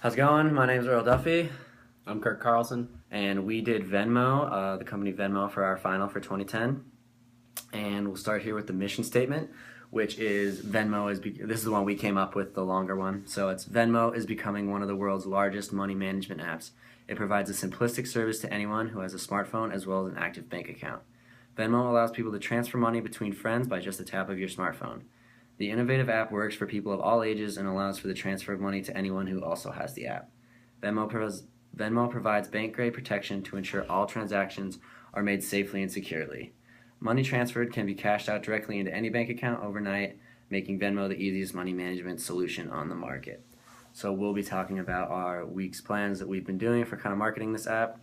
How's it going? My name's Earl Duffy, I'm Kirk Carlson. and we did Venmo, the company Venmo, for our final for 2010. And we'll start here with the mission statement, which is this is the one we came up with, the longer one. So it's Venmo is becoming one of the world's largest money management apps. It provides a simplistic service to anyone who has a smartphone as well as an active bank account. Venmo allows people to transfer money between friends by just a tap of your smartphone. The innovative app works for people of all ages and allows for the transfer of money to anyone who also has the app. Venmo provides bank-grade protection to ensure all transactions are made safely and securely. Money transferred can be cashed out directly into any bank account overnight, making Venmo the easiest money management solution on the market. So we'll be talking about our week's plans that we've been doing for kind of marketing this app.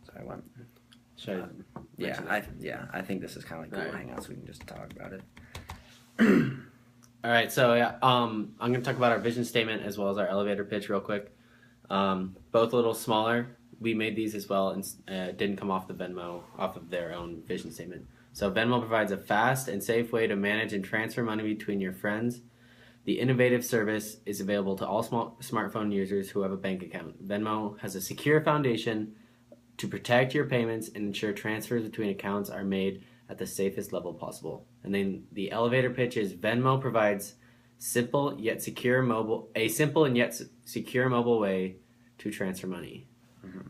Sorry, one. I think this is kind of like Google Hangouts, so we can just talk about it. All right, so I'm going to talk about our vision statement as well as our elevator pitch real quick. Both a little smaller. We made these as well and didn't come off of their own vision statement. So Venmo provides a fast and safe way to manage and transfer money between your friends. The innovative service is available to all smartphone users who have a bank account. Venmo has a secure foundation to protect your payments and ensure transfers between accounts are made at the safest level possible. And then the elevator pitch is Venmo provides a simple and yet secure mobile way to transfer money. Mm-hmm.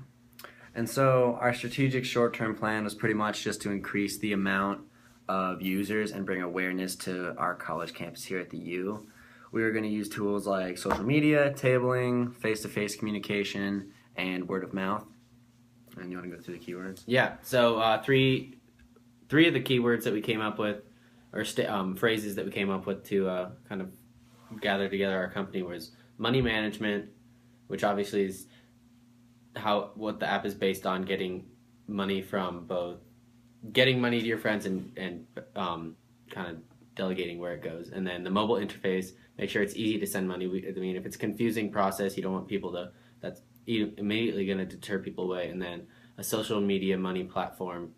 And so our strategic short-term plan was pretty much just to increase the amount of users and bring awareness to our college campus here at the U. We were going to use tools like social media, tabling, face-to-face communication, and word of mouth. And you want to go through the keywords? Yeah, so three of the keywords that we came up with, or phrases that we came up with to kind of gather together our company was money management, which obviously is what the app is based on, getting money to your friends and kind of delegating where it goes. And then the mobile interface, make sure it's easy to send money. If it's a confusing process, you don't want people that's immediately going to deter people away. And then a social media money platform,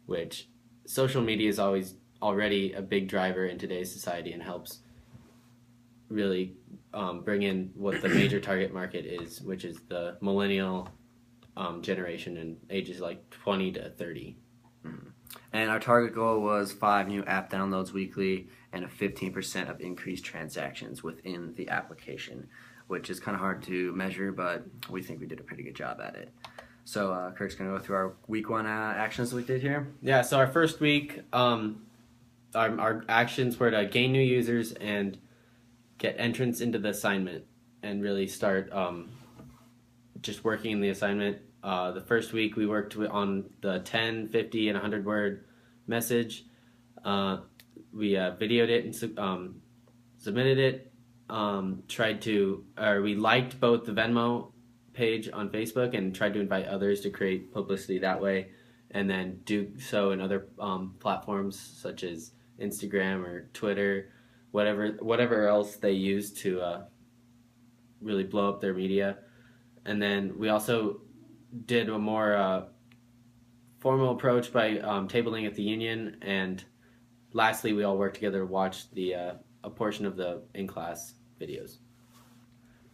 which social media is already a big driver in today's society and helps really bring in what the major target market is, which is the millennial generation and ages like 20 to 30. Mm-hmm. And our target goal was 5 new app downloads weekly and a 15% of increased transactions within the application, which is kind of hard to measure, but we think we did a pretty good job at it. So Kirk's going to go through our week 1 actions that we did here. Yeah, so our first week, our actions were to gain new users and get entrance into the assignment and really start just working in the assignment. The first week we worked on the 10, 50, and 100 word message. We videoed it and submitted it. We liked both the Venmo page on Facebook and tried to invite others to create publicity that way, and then do so in other platforms such as Instagram or Twitter, whatever else they use to really blow up their media. And then we also did a more formal approach by tabling at the union, and lastly we all worked together to watch a portion of the in-class videos.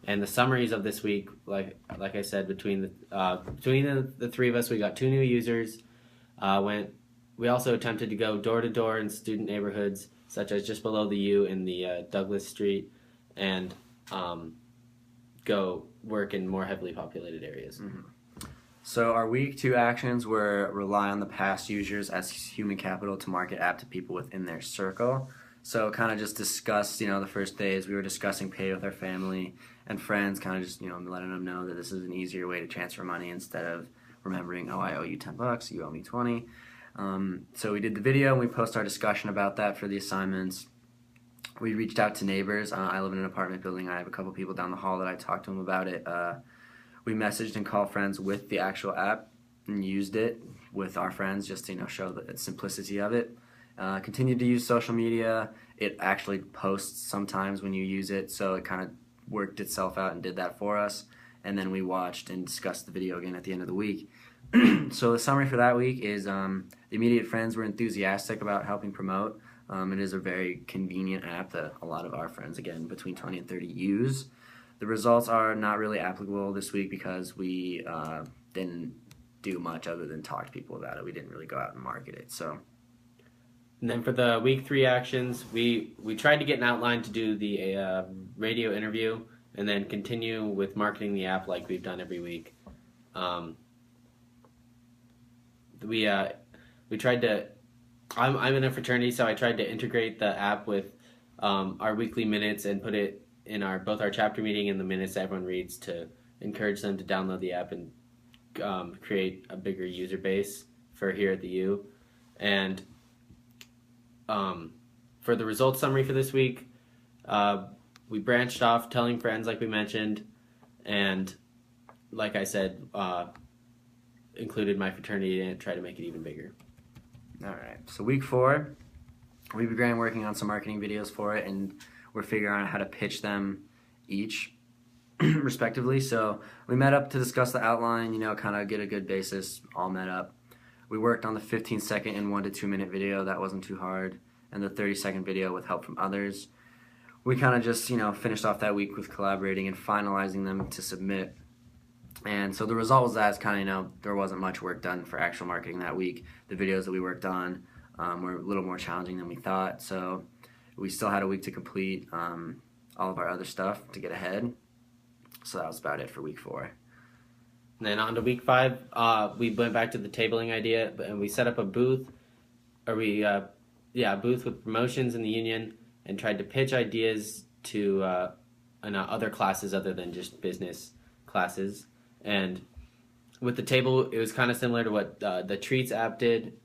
And the summaries of this week, like I said, between the three of us, we got 2 new users. We also attempted to go door to door in student neighborhoods, such as just below the U in the Douglas Street, and go work in more heavily populated areas. Mm-hmm. So our week 2 actions were rely on the past users as human capital to market app to people within their circle. So kind of just discuss, the first days we were discussing pay with our family and friends, kind of just, letting them know that this is an easier way to transfer money instead of remembering, oh, I owe you $10, you owe me 20. So we did the video and we post our discussion about that for the assignments. We reached out to neighbors. I live in an apartment building. I have a couple people down the hall that I talked to them about it. We messaged and called friends with the actual app and used it with our friends just to show the simplicity of it. Continued to use social media. It actually posts sometimes when you use it, so it kind of worked itself out and did that for us. And then we watched and discussed the video again at the end of the week. So the summary for that week is the immediate friends were enthusiastic about helping promote. It is a very convenient app that a lot of our friends, again, between 20 and 30, use. The results are not really applicable this week because we didn't do much other than talk to people about it. We didn't really go out and market it. So, And then for the week 3 actions, we tried to get an outline to do the radio interview and then continue with marketing the app like we've done every week. We tried to. I'm in a fraternity, so I tried to integrate the app with our weekly minutes and put it in both our chapter meeting and the minutes that everyone reads to encourage them to download the app and create a bigger user base for here at the U. And for the results summary for this week, we branched off telling friends like we mentioned, and like I said, included my fraternity and tried to make it even bigger. all right. So week 4, we began working on some marketing videos for it, and we're figuring out how to pitch them each respectively. So we met up to discuss the outline, kind of get a good basis, all met up. We worked on the 15-second and 1 to 2 minute video. That wasn't too hard. And the 30-second video with help from others. We kind of just, finished off that week with collaborating and finalizing them to submit. And so the result was that it's kind of, there wasn't much work done for actual marketing that week. The videos that we worked on were a little more challenging than we thought. So we still had a week to complete all of our other stuff to get ahead. So that was about it for week 4. And then on to week 5, we went back to the tabling idea, and we set up a booth, a booth with promotions in the union, and tried to pitch ideas to other classes other than just business classes. And with the table, it was kind of similar to what the Treats app did,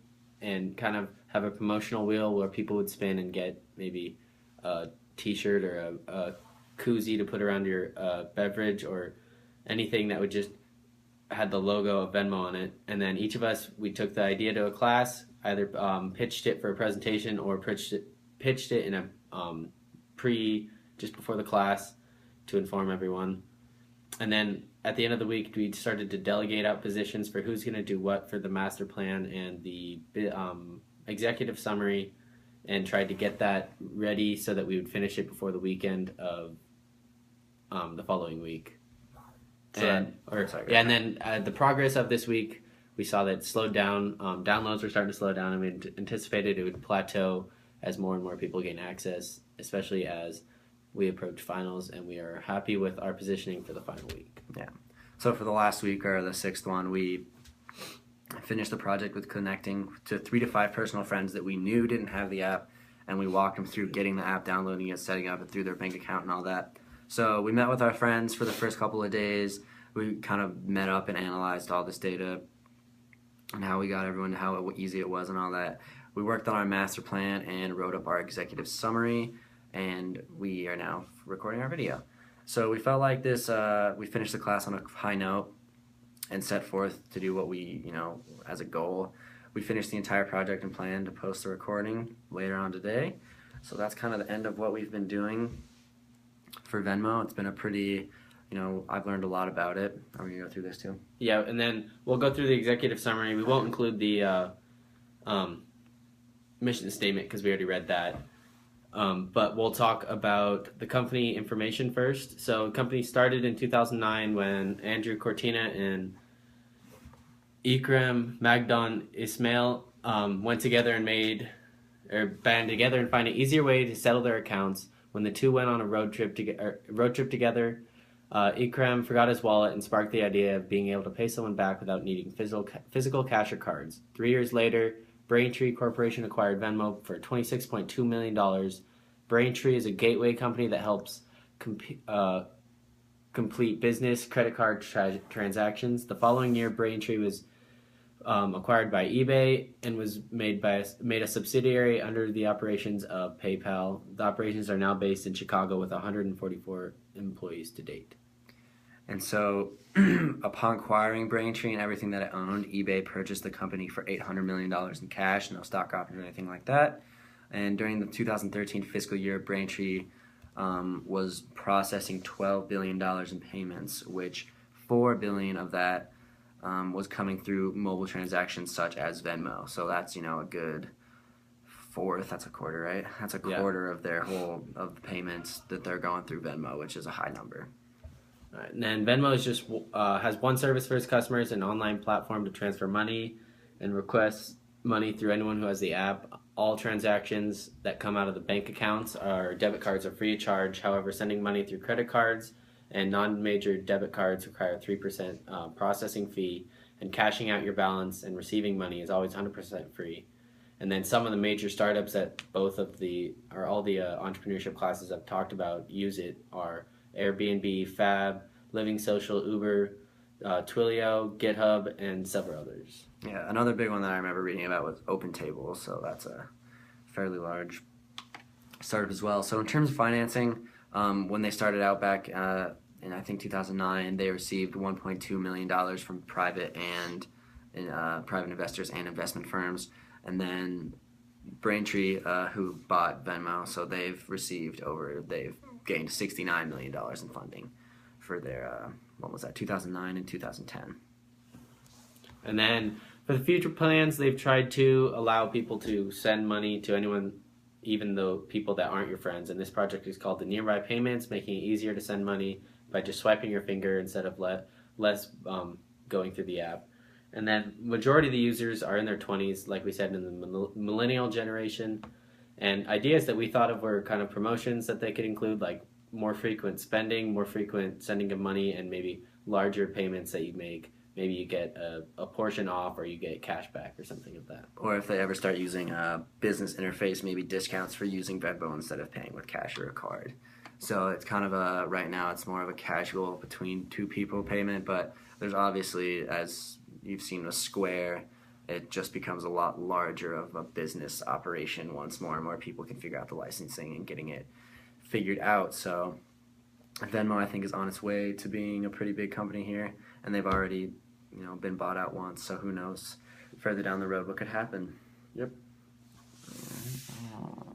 and kind of have a promotional wheel where people would spin and get maybe a T-shirt or a koozie to put around your beverage or anything that would just had the logo of Venmo on it. And then each of us, we took the idea to a class, either pitched it for a presentation or pitched it in a just before the class to inform everyone. And then at the end of the week, we started to delegate out positions for who's going to do what for the master plan and the executive summary, and tried to get that ready so that we would finish it before the weekend of the following week. And then the progress of this week, we saw that it slowed down. Downloads were starting to slow down, and we anticipated it would plateau as more and more people gain access, especially as we approach finals, and we are happy with our positioning for the final week. Yeah. So for the last week, or the 6th one, we finished the project with connecting to 3 to 5 personal friends that we knew didn't have the app, and we walked them through getting the app, downloading it, setting up it through their bank account and all that. So we met with our friends for the first couple of days. We kind of met up and analyzed all this data and how we got everyone, how easy it was and all that. We worked on our master plan and wrote up our executive summary, and we are now recording our video. So we felt like this, we finished the class on a high note and set forth to do what we, as a goal. We finished the entire project and plan to post the recording later on today. So that's kind of the end of what we've been doing for Venmo. It's been a pretty, I've learned a lot about it. Are we going to go through this too? Yeah, and then we'll go through the executive summary. We won't include the mission statement because we already read that. But we'll talk about the company information first. So the company started in 2009 when Andrew Cortina and Ikram Magdon Ismail went together and band together and find an easier way to settle their accounts. When the two went on a road trip together, Ikram forgot his wallet and sparked the idea of being able to pay someone back without needing physical cash or cards. 3 years later, Braintree Corporation acquired Venmo for $26.2 million. Braintree is a gateway company that helps complete business credit card transactions. The following year, Braintree was acquired by eBay and was made a subsidiary under the operations of PayPal. The operations are now based in Chicago with 144 employees to date. And so, upon acquiring Braintree and everything that it owned, eBay purchased the company for $800 million in cash, no stock options or anything like that. And during the 2013 fiscal year, Braintree was processing $12 billion in payments, which $4 billion of that was coming through mobile transactions such as Venmo. So that's, a good fourth. That's a quarter, right? That's a Yeah. quarter of their whole of the payments that they're going through Venmo, which is a high number. Right, and then Venmo is just has one service for its customers, an online platform to transfer money and request money through anyone who has the app. All transactions that come out of the bank accounts or debit cards are free of charge. However, sending money through credit cards and non-major debit cards require a 3% processing fee, and cashing out your balance and receiving money is always 100% free. And then some of the major startups that both of the or all the entrepreneurship classes I've talked about use it are Airbnb, Fab, Living Social, Uber, Twilio, GitHub, and several others. Yeah, another big one that I remember reading about was OpenTable, so that's a fairly large startup as well. So in terms of financing, when they started out back in I think 2009, they received $1.2 million from private investors and investment firms, and then Braintree, who bought Venmo, so they've gained $69 million in funding for their what was that, 2009 and 2010. And then for the future plans, they've tried to allow people to send money to anyone, even though people that aren't your friends. And this project is called the Nearby Payments, making it easier to send money by just swiping your finger instead of less going through the app. And then majority of the users are in their 20s, like we said, in the millennial generation. And ideas that we thought of were kind of promotions that they could include, like more frequent spending, more frequent sending of money, and maybe larger payments that you make. Maybe you get a portion off, or you get cash back or something like that. Or if they ever start using a business interface, maybe discounts for using Venmo instead of paying with cash or a card. So it's kind of right now it's more of a casual between two people payment, but there's obviously, as you've seen with Square, it just becomes a lot larger of a business operation once more and more people can figure out the licensing and getting it figured out. So Venmo, I think, is on its way to being a pretty big company here, and they've already been bought out once, so who knows further down the road what could happen. Yep.